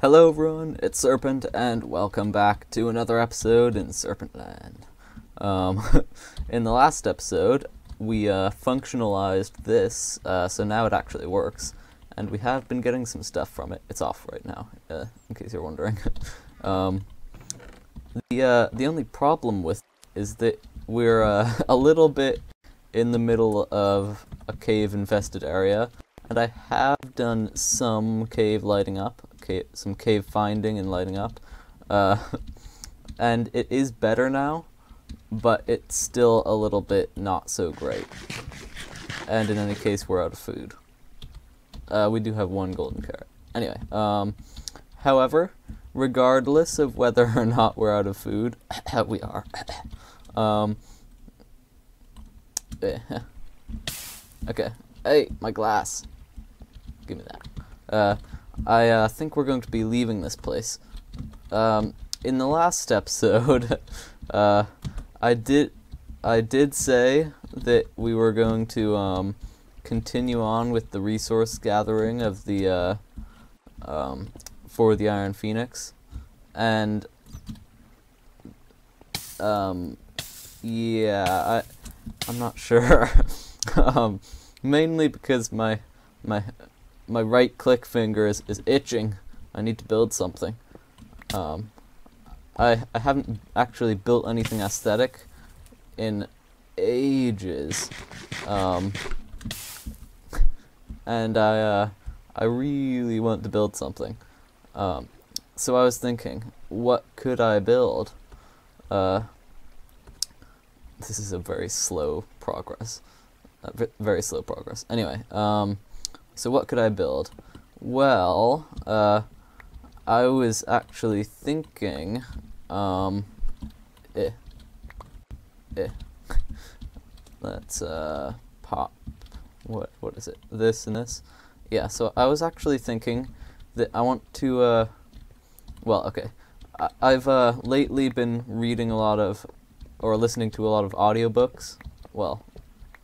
Hello everyone, it's Serpent, and welcome back to another episode in Serpent Land. In the last episode, we functionalized this, so now it actually works, and we have been getting some stuff from it. It's off right now, in case you're wondering. The only problem with it is that we're a little bit in the middle of a cave-infested area, and I have done some cave lighting up, some cave finding and lighting up, and it is better now, but it's still a little bit not so great. And in any case, we're out of food. We do have one golden carrot. Anyway, however, regardless of whether or not we're out of food, we are. Okay. Hey, my glass. Give me that. I think we're going to be leaving this place. In the last episode, I did say that we were going to continue on with the resource gathering of the for the Iron Phoenix, and yeah, I'm not sure. Mainly because my right click finger is itching. I need to build something. I haven't actually built anything aesthetic in ages, and I really want to build something. So I was thinking, what could I build? This is a very slow progress. Very slow progress. Anyway, so what could I build? Well, I was actually thinking, let's, pop, what is it? This and this? Yeah, so I was actually thinking that I want to, well, okay. I've, lately been reading a lot of, or listening to a lot of audiobooks. Well,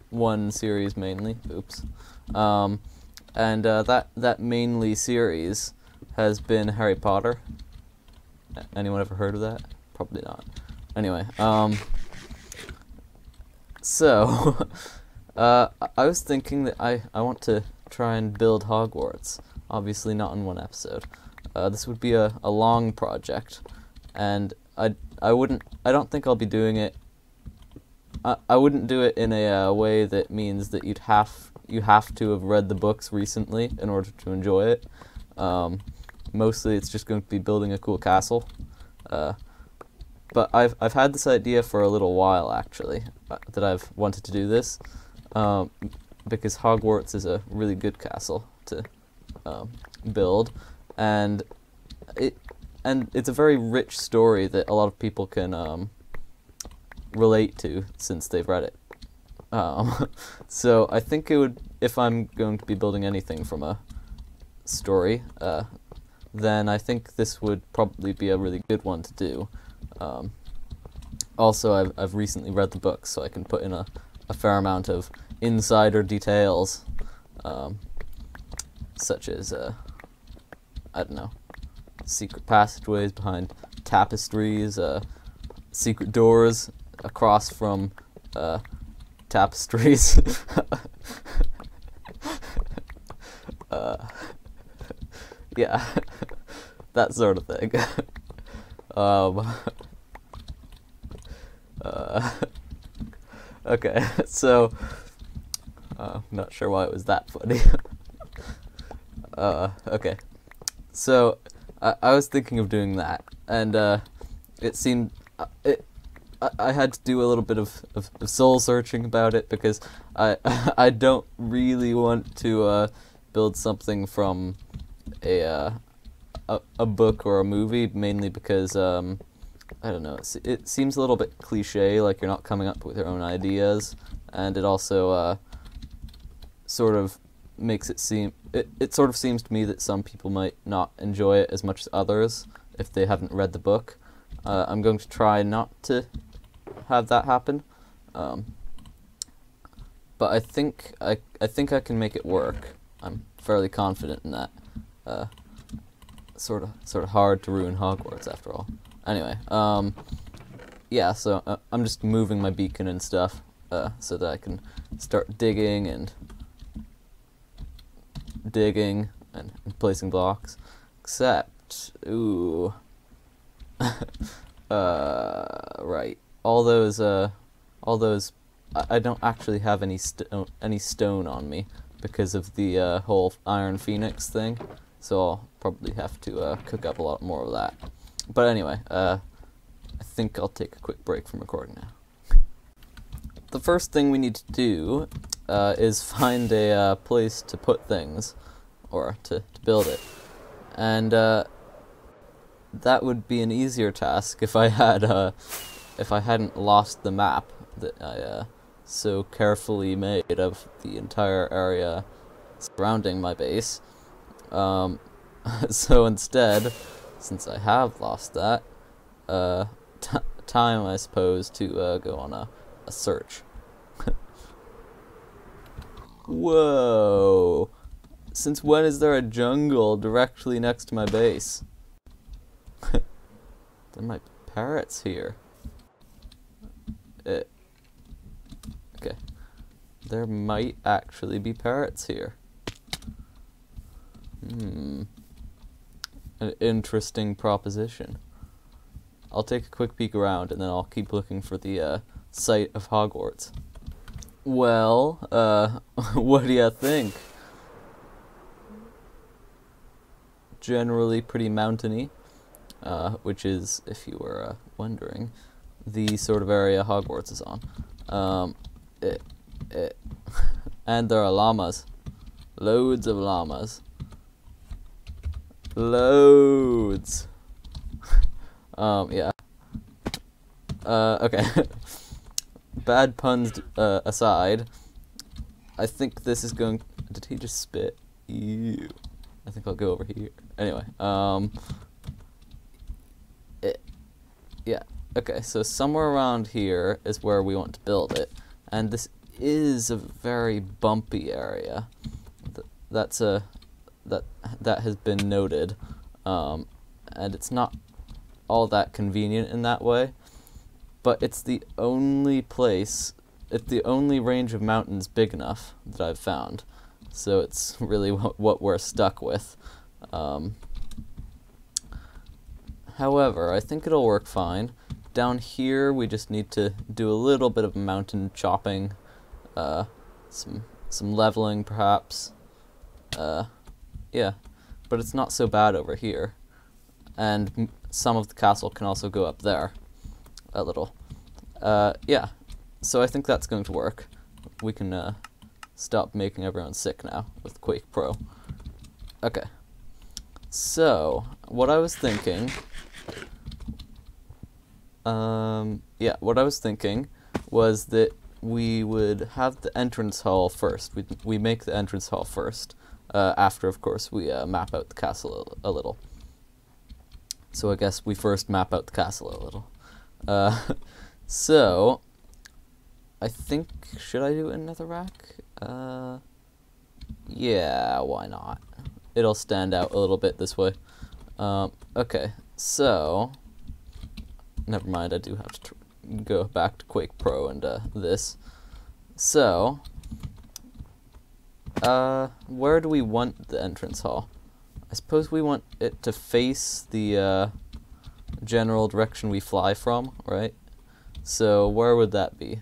one series mainly. Oops. And that mainly series has been Harry Potter. Anyone ever heard of that? Probably not. Anyway, so I was thinking that I want to try and build Hogwarts. Obviously not in one episode. This would be a long project, and I don't think I'll be doing it. I wouldn't do it in a way that means that you have to have read the books recently in order to enjoy it. Mostly it's just going to be building a cool castle. But I've had this idea for a little while, actually, that I've wanted to do this, because Hogwarts is a really good castle to build, and it's a very rich story that a lot of people can relate to since they've read it. So I think it would, if I'm going to be building anything from a story, then I think this would probably be a really good one to do. Also, I've recently read the books, so I can put in a fair amount of insider details, such as, I don't know, secret passageways behind tapestries, secret doors across from tapestries. Yeah, that sort of thing. Okay, so I'm not sure why it was that funny. Okay, so I was thinking of doing that, and it seemed I had to do a little bit of soul searching about it, because I don't really want to build something from a book or a movie, mainly because I don't know, it seems a little bit cliche, like you're not coming up with your own ideas, and it also sort of makes it seem, it sort of seems to me that some people might not enjoy it as much as others if they haven't read the book. I'm going to try not to have that happen, but I think I can make it work. I'm fairly confident in that. sort of hard to ruin Hogwarts after all. Anyway, yeah, so I'm just moving my beacon and stuff so that I can start digging and placing blocks. Except, ooh, right, all those I don't actually have any stone on me because of the whole Iron Phoenix thing, so I'll probably have to cook up a lot more of that. But anyway, I think I'll take a quick break from recording now. The first thing we need to do is find a place to put things, or to build it, and that would be an easier task if I hadn't lost the map that I so carefully made of the entire area surrounding my base. So instead, since I have lost that, time, I suppose, to go on a search. Whoa! Since when is there a jungle directly next to my base? There might be parrots here. Okay. There might actually be parrots here. An interesting proposition. I'll take a quick peek around and then I'll keep looking for the site of Hogwarts. Well, what do you think? Generally pretty mountainy, which is, if you were wondering, the sort of area Hogwarts is on. And there are llamas. Loads of llamas. Loads. Yeah. Okay. Bad puns aside, I think this is going... Did he just spit? Ew. I think I'll go over here. Anyway, yeah. Okay, so somewhere around here is where we want to build it, and this is a very bumpy area. That has been noted, and it's not all that convenient in that way, but it's the only place, it's the only range of mountains big enough that I've found, so it's really what we're stuck with. However, I think it'll work fine. Down here, we just need to do a little bit of mountain chopping, some leveling perhaps. Yeah, but it's not so bad over here. And some of the castle can also go up there a little. Yeah, so I think that's going to work. We can stop making everyone sick now with Quake Pro. Okay, so what I was thinking, yeah, what I was thinking was that we would have the entrance hall first. We make the entrance hall first, after, of course, we map out the castle a little. So I guess we first map out the castle a little. So, I think, should I do another rack? Yeah, why not? It'll stand out a little bit this way. Okay, so, never mind, I do have to go back to Quake Pro and this. So, where do we want the entrance hall? I suppose we want it to face the general direction we fly from, right? So where would that be?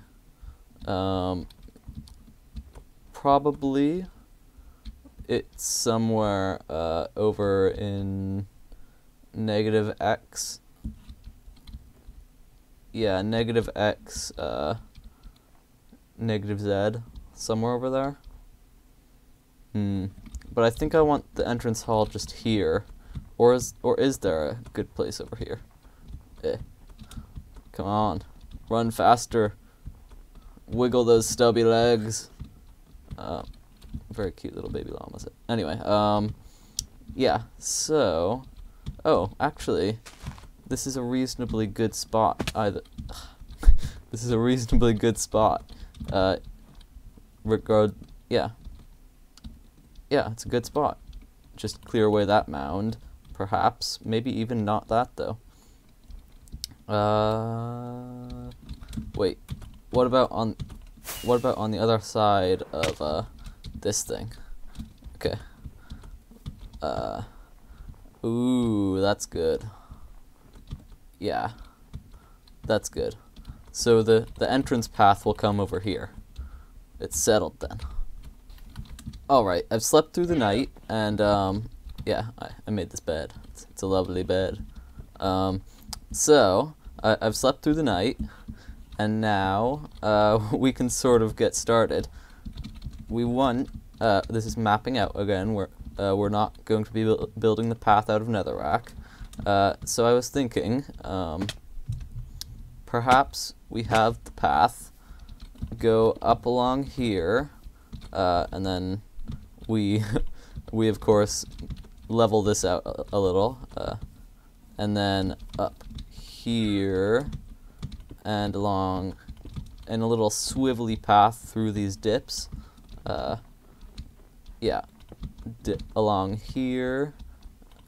Probably it's somewhere over in -x. Yeah, -x, -z, somewhere over there. But I think I want the entrance hall just here, or is there a good place over here? Come on, run faster, wiggle those stubby legs. Very cute little baby llamas. Anyway, yeah. So, oh, actually, this is a reasonably good spot. This is a reasonably good spot. Yeah. Yeah, it's a good spot. Just clear away that mound, perhaps. Maybe even not that, though. Wait. What about on the other side of this thing? Okay. Ooh, that's good. Yeah. That's good. So the entrance path will come over here. It's settled then. Alright, I've slept through the night, and yeah, I made this bed. It's a lovely bed. So I've slept through the night, and now we can sort of get started. We want, this is mapping out again. We're not going to be building the path out of netherrack. So I was thinking, perhaps we have the path go up along here, and then we of course level this out a little, and then up here and along in a little swivelly path through these dips. Yeah, dip along here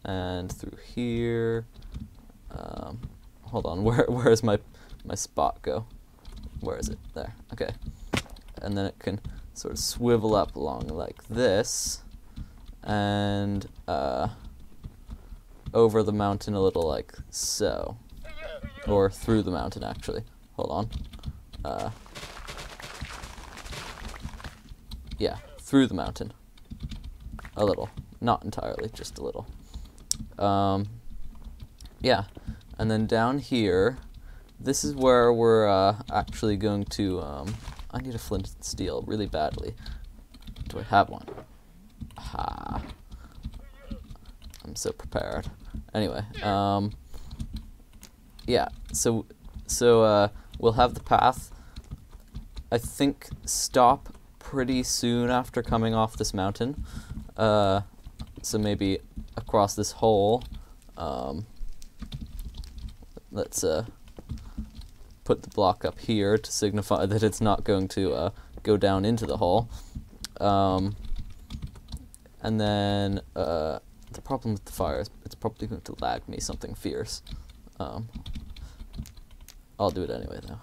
and through here. Hold on, where's my spot go? Where is it? There. Okay. And then it can sort of swivel up along like this, and over the mountain a little like so. Or through the mountain, actually. Hold on. Yeah, through the mountain. A little. Not entirely, just a little. Yeah. And then down here, this is where we're actually going to, I need a flint and steel really badly. Do I have one? Ha. I'm so prepared. Anyway, yeah, so we'll have the path, I think, stop pretty soon after coming off this mountain. So maybe across this hole. Let's put the block up here to signify that it's not going to go down into the hole. And then the problem with the fire is it's probably going to lag me something fierce. I'll do it anyway though.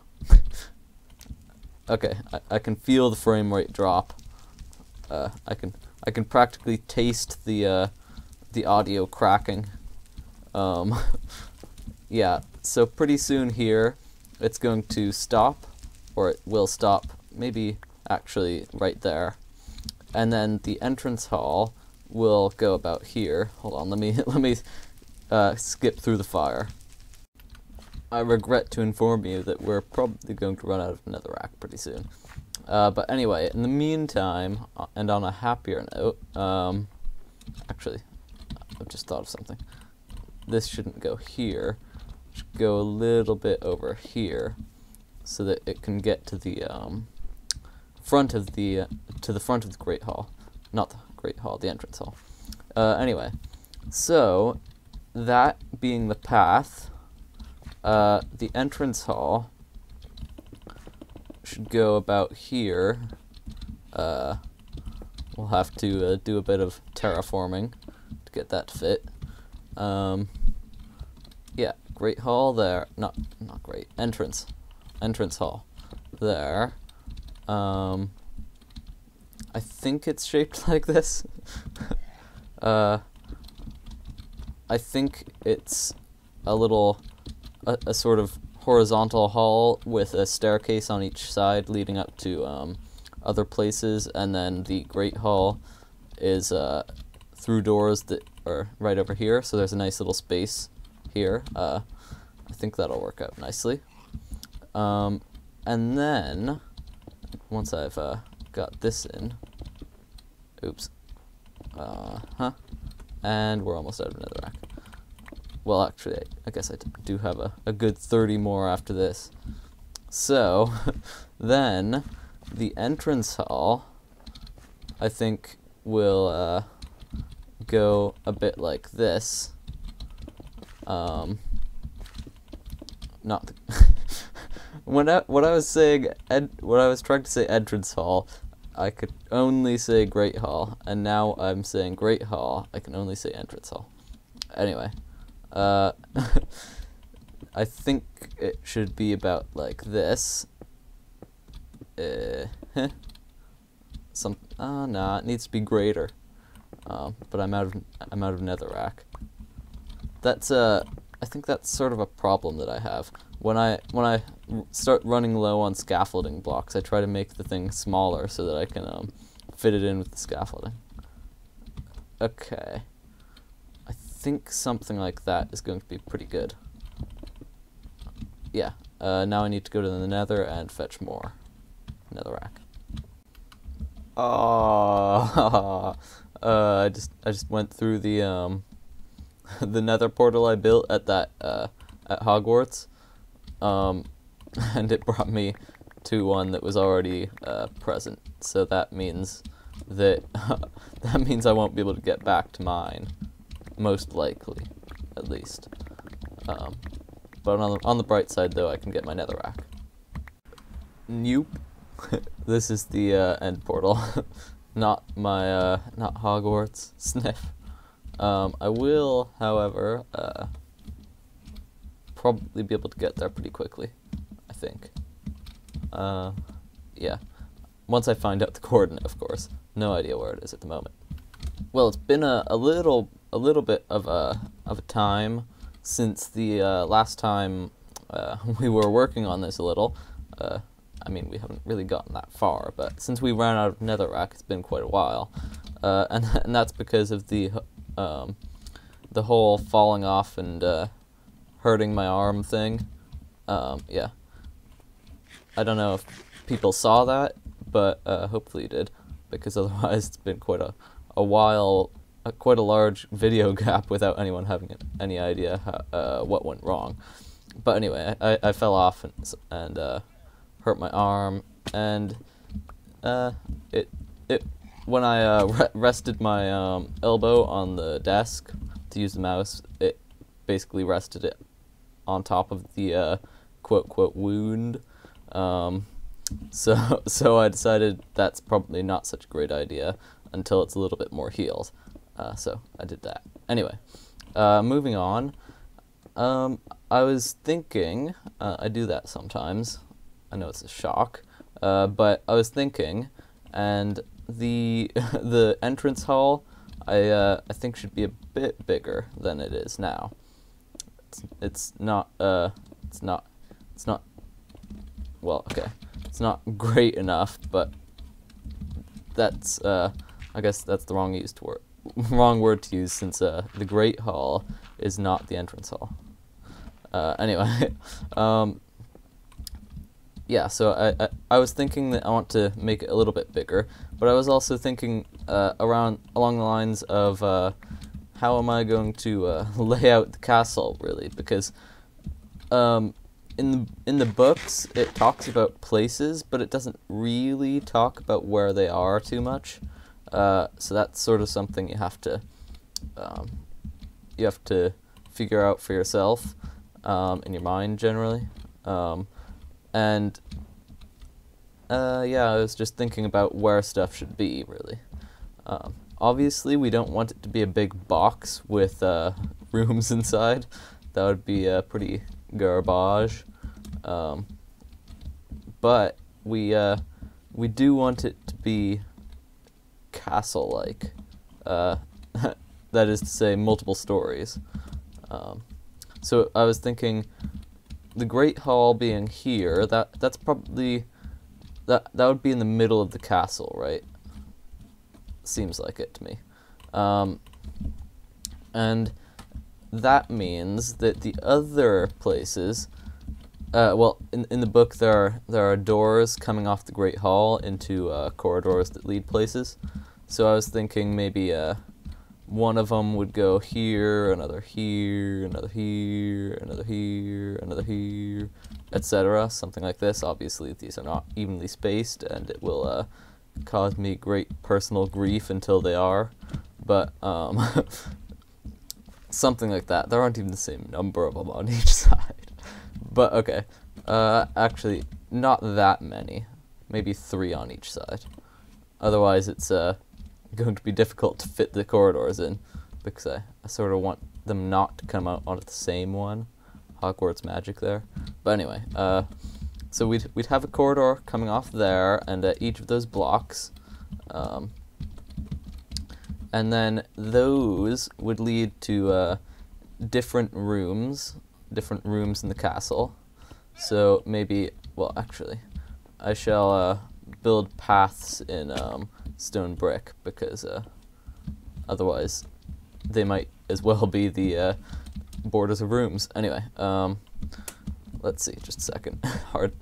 Okay, I can feel the frame rate drop. I can practically taste the audio cracking. Yeah, so pretty soon here it's going to stop, or it will stop, maybe actually right there. And then the entrance hall will go about here. Hold on, let me skip through the fire. I regret to inform you that we're probably going to run out of netherrack pretty soon. But anyway, in the meantime, and on a happier note, actually, I've just thought of something. This shouldn't go here. It should go a little bit over here, so that it can get to the front of the Great Hall, not the Great Hall, the entrance hall. Anyway, so that being the path, the entrance hall should go about here. We'll have to do a bit of terraforming to get that to fit. Yeah, Great Hall there. Not great. Entrance hall there. I think it's shaped like this. I think it's a little a sort of horizontal hall with a staircase on each side leading up to other places, and then the Great Hall is through doors that are right over here, so there's a nice little space here. I think that'll work out nicely. And then once I've got this in, oops, and we're almost out of netherrack. Well, actually, I guess I do have a good 30 more after this. So, then, the entrance hall, I think, will go a bit like this. Not the when I was saying when I was trying to say entrance hall, I could only say Great Hall, and now I'm saying Great Hall, I can only say entrance hall. Anyway, I think it should be about like this. Nah, it needs to be greater. But I'm out of netherrack. That's I think that's sort of a problem that I have. When I start running low on scaffolding blocks, I try to make the thing smaller so that I can fit it in with the scaffolding. Okay. I think something like that is going to be pretty good. Yeah. Now I need to go to the nether and fetch more netherrack. Oh, I just went through the the nether portal I built at that at Hogwarts, and it brought me to one that was already present. So that means that that means I won't be able to get back to mine, most likely, at least. But on the bright side, though, I can get my netherrack. Nope. This is the end portal, not my not Hogwarts. Sniff. I will, however, probably be able to get there pretty quickly, I think. Yeah. Once I find out the coordinate, of course. No idea where it is at the moment. Well, it's been a little bit of a time since the last time we were working on this a little. I mean, we haven't really gotten that far, but since we ran out of netherrack, it's been quite a while, and that's because of the whole falling off and hurting my arm thing. Yeah. I don't know if people saw that, but hopefully you did, because otherwise it's been quite a while, quite a large video gap without anyone having any idea how, what went wrong. But anyway, I fell off and hurt my arm, and when I rested my elbow on the desk to use the mouse, it basically rested it on top of the quote wound. So I decided that's probably not such a great idea until it's a little bit more healed. So I did that. Anyway, moving on. I was thinking, I do that sometimes. I know it's a shock, but I was thinking, and the the entrance hall I think should be a bit bigger than it is now. It's not well, okay, it's not great enough, but that's I guess that's the wrong word to use, since the Great Hall is not the entrance hall. Anyway, yeah, so I was thinking that I want to make it a little bit bigger, but I was also thinking along the lines of how am I going to lay out the castle, really, because in the books it talks about places, but it doesn't really talk about where they are too much. So that's sort of something you have to figure out for yourself in your mind generally. And yeah, I was just thinking about where stuff should be, really. Obviously, we don't want it to be a big box with rooms inside. That would be pretty garbage. But we do want it to be castle-like. That is to say, multiple stories. So I was thinking, the Great Hall being here, that's probably that would be in the middle of the castle, right? Seems like it to me. And that means that the other places, well, in the book there are doors coming off the Great Hall into corridors that lead places. So I was thinking maybe one of them would go here, another here, another here, another here, another here, etc. Something like this. Obviously, these are not evenly spaced, and it will cause me great personal grief until they are. But something like that. There aren't even the same number of them on each side. But okay, actually, not that many. Maybe 3 on each side. Otherwise, it's going to be difficult to fit the corridors in, because I sort of want them not to come out onto the same one. Hogwarts magic there. But anyway, so we'd have a corridor coming off there, and each of those blocks, and then those would lead to different rooms in the castle. So maybe, well, actually, I shall build paths in stone brick, because otherwise they might as well be the borders of rooms. Anyway, let's see, just a second.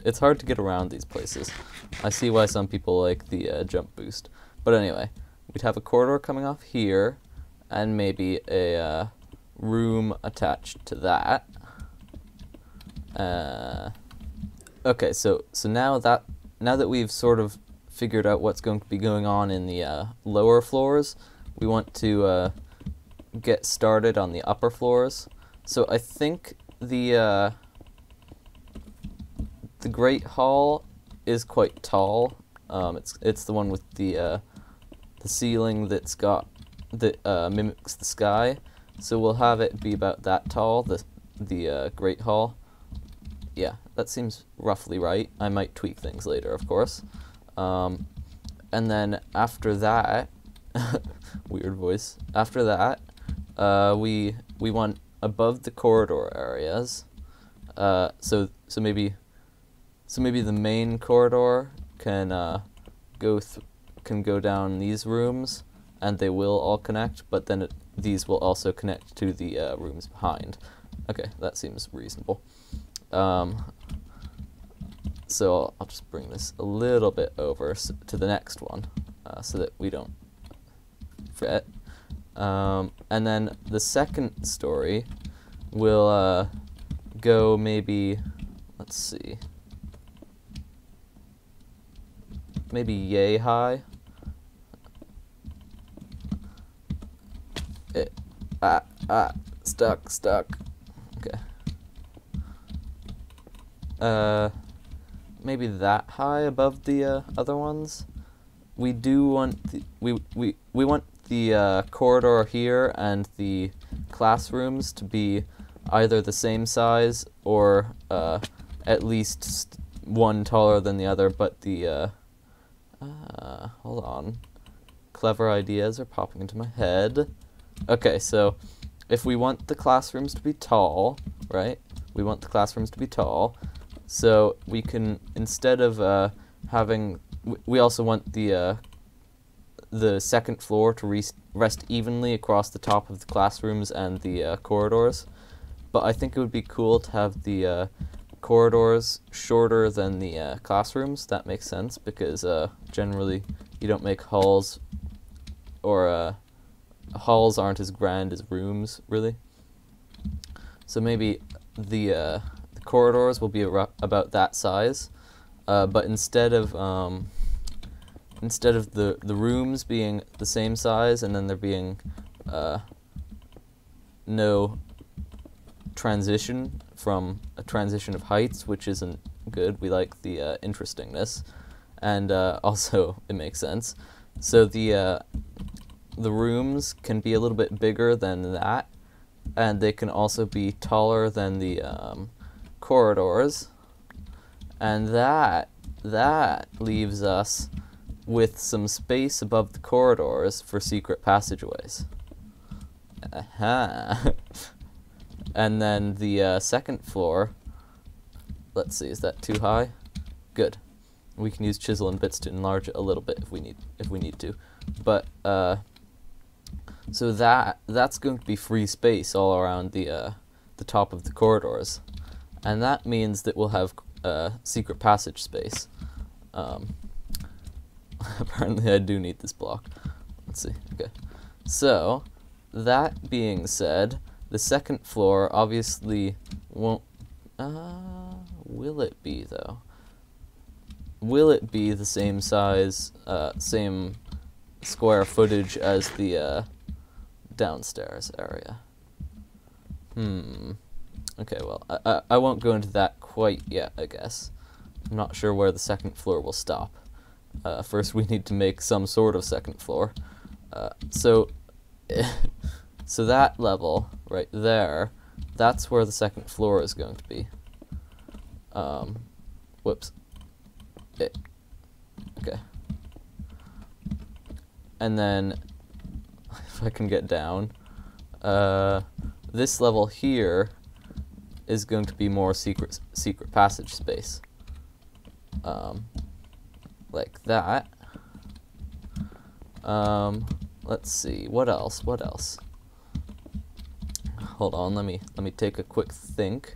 It's hard to get around these places. I see why some people like the jump boost. But anyway, we'd have a corridor coming off here, and maybe a room attached to that. Okay, so now that we've sort of figured out what's going to be going on in the lower floors, we want to get started on the upper floors. So I think the Great Hall is quite tall. It's the one with the ceiling that mimics the sky. So we'll have it be about that tall. The Great Hall. Yeah, that seems roughly right. I might tweak things later, of course. And then after that, weird voice. After that, we want above the corridor areas. So maybe the main corridor can go down these rooms, and they will all connect. But then these will also connect to the rooms behind. Okay, that seems reasonable. So I'll just bring this a little bit over to the next one, so that we don't forget. And then the second story will go maybe, let's see, maybe yay high. Stuck. Okay. Maybe that high above the other ones. We do want we want the corridor here and the classrooms to be either the same size or at least one taller than the other. But the hold on, clever ideas are popping into my head. Okay, so if we want the classrooms to be tall, right? We want the classrooms to be tall. So we can, instead of having, we also want the second floor to rest evenly across the top of the classrooms and the corridors. But I think it would be cool to have the corridors shorter than the classrooms. That makes sense, because generally you don't make halls, or halls aren't as grand as rooms, really. So maybe the corridors will be about that size, but instead of the rooms being the same size, and then there being no transition from a transition of heights, which isn't good. We like the interestingness, and also it makes sense. So the rooms can be a little bit bigger than that, and they can also be taller than the corridors, and that leaves us with some space above the corridors for secret passageways. Aha. And then the second floor, let's see, is that too high? Good. We can use chisel and bits to enlarge it a little bit if we need to. But so that's going to be free space all around the top of the corridors, and that means that we'll have secret passage space. Apparently I do need this block. Let's see. Okay. So that being said, the second floor obviously won't. Will it be though? Will it be the same size, same square footage as the downstairs area? Okay, well, I won't go into that quite yet, I guess. I'm not sure where the second floor will stop. First we need to make some sort of second floor. So So that level right there, that's where the second floor is going to be. Whoops. Okay. And then, if I can get down, this level here is going to be more secret passage space. Like that. Let's see, what else? Hold on, let me take a quick think.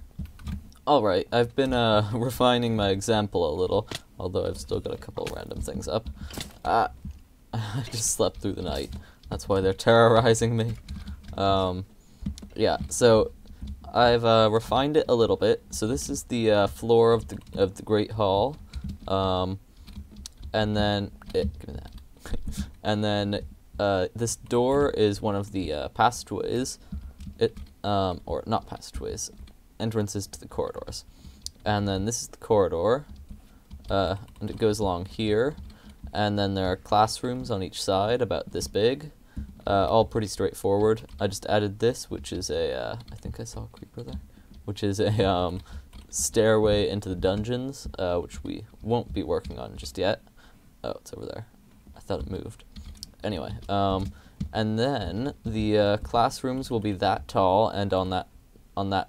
Alright, I've been refining my example a little, although I've still got a couple random things up. I just slept through the night. That's why they're terrorizing me. Yeah, so I've refined it a little bit. So this is the floor of the Great Hall, and then give me that. And then this door is one of the passageways. Or not passageways, entrances to the corridors. And then this is the corridor, and it goes along here. And then there are classrooms on each side, about this big. All pretty straightforward. I just added this, which is a, I think I saw a creeper there, which is a stairway into the dungeons, which we won't be working on just yet. Oh, it's over there. I thought it moved. Anyway, and then the classrooms will be that tall, and on that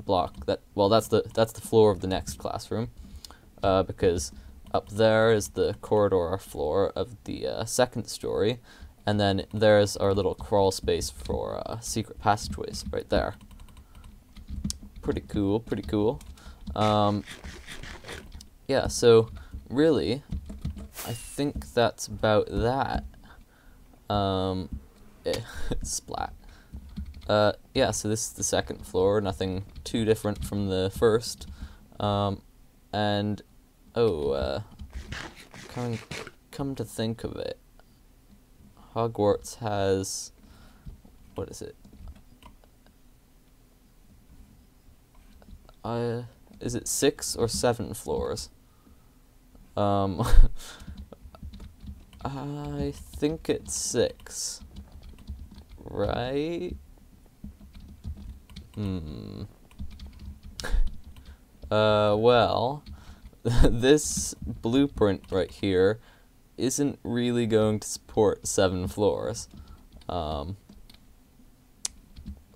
block, that's the floor of the next classroom, because up there is the corridor floor of the second story, and then there's our little crawl space for secret passageways right there. Pretty cool, pretty cool. Yeah, so really, I think that's about that. Splat. Yeah, so this is the second floor, nothing too different from the first. And, come to think of it, Hogwarts has, what is it? Is it 6 or 7 floors? I think it's 6. Right? Well, this blueprint right here isn't really going to support 7 floors.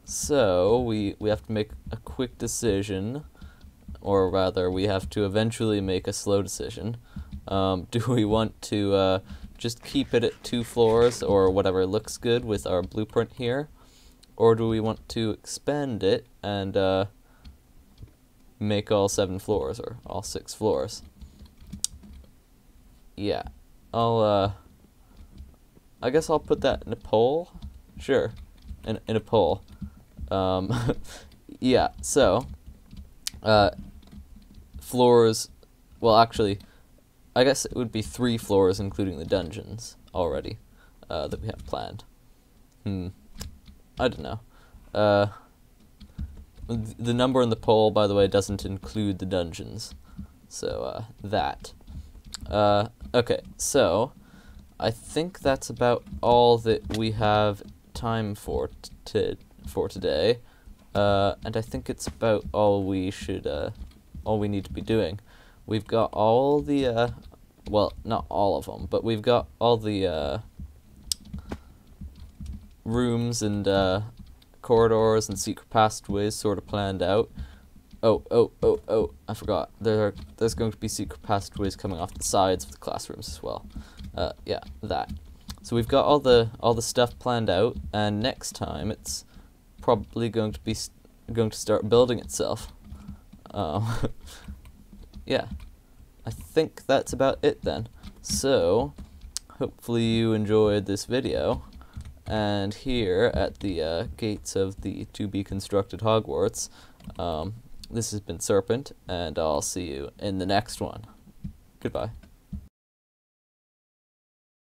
So we have to make a quick decision, or rather we have to eventually make a slow decision. Do we want to just keep it at 2 floors or whatever looks good with our blueprint here? Or do we want to expand it and make all 7 floors or all 6 floors? Yeah, I guess I'll put that in a poll. Sure, in a poll. Yeah, so floors, well actually, I guess it would be 3 floors including the dungeons already that we have planned. I don't know. The number in the poll, by the way, doesn't include the dungeons. So, that. Okay, so I think that's about all that we have time for today. And I think it's about all we need to be doing. We've got all the, well, not all of them, but we've got all the rooms and corridors and secret passageways sort of planned out. Oh, I forgot. There's going to be secret passageways coming off the sides of the classrooms as well. Yeah, that. So we've got all the stuff planned out, and next time it's probably going to start building itself. Yeah, I think that's about it then. So, hopefully you enjoyed this video, and here at the gates of the to-be-constructed Hogwarts, this has been Serpent, and I'll see you in the next one. Goodbye.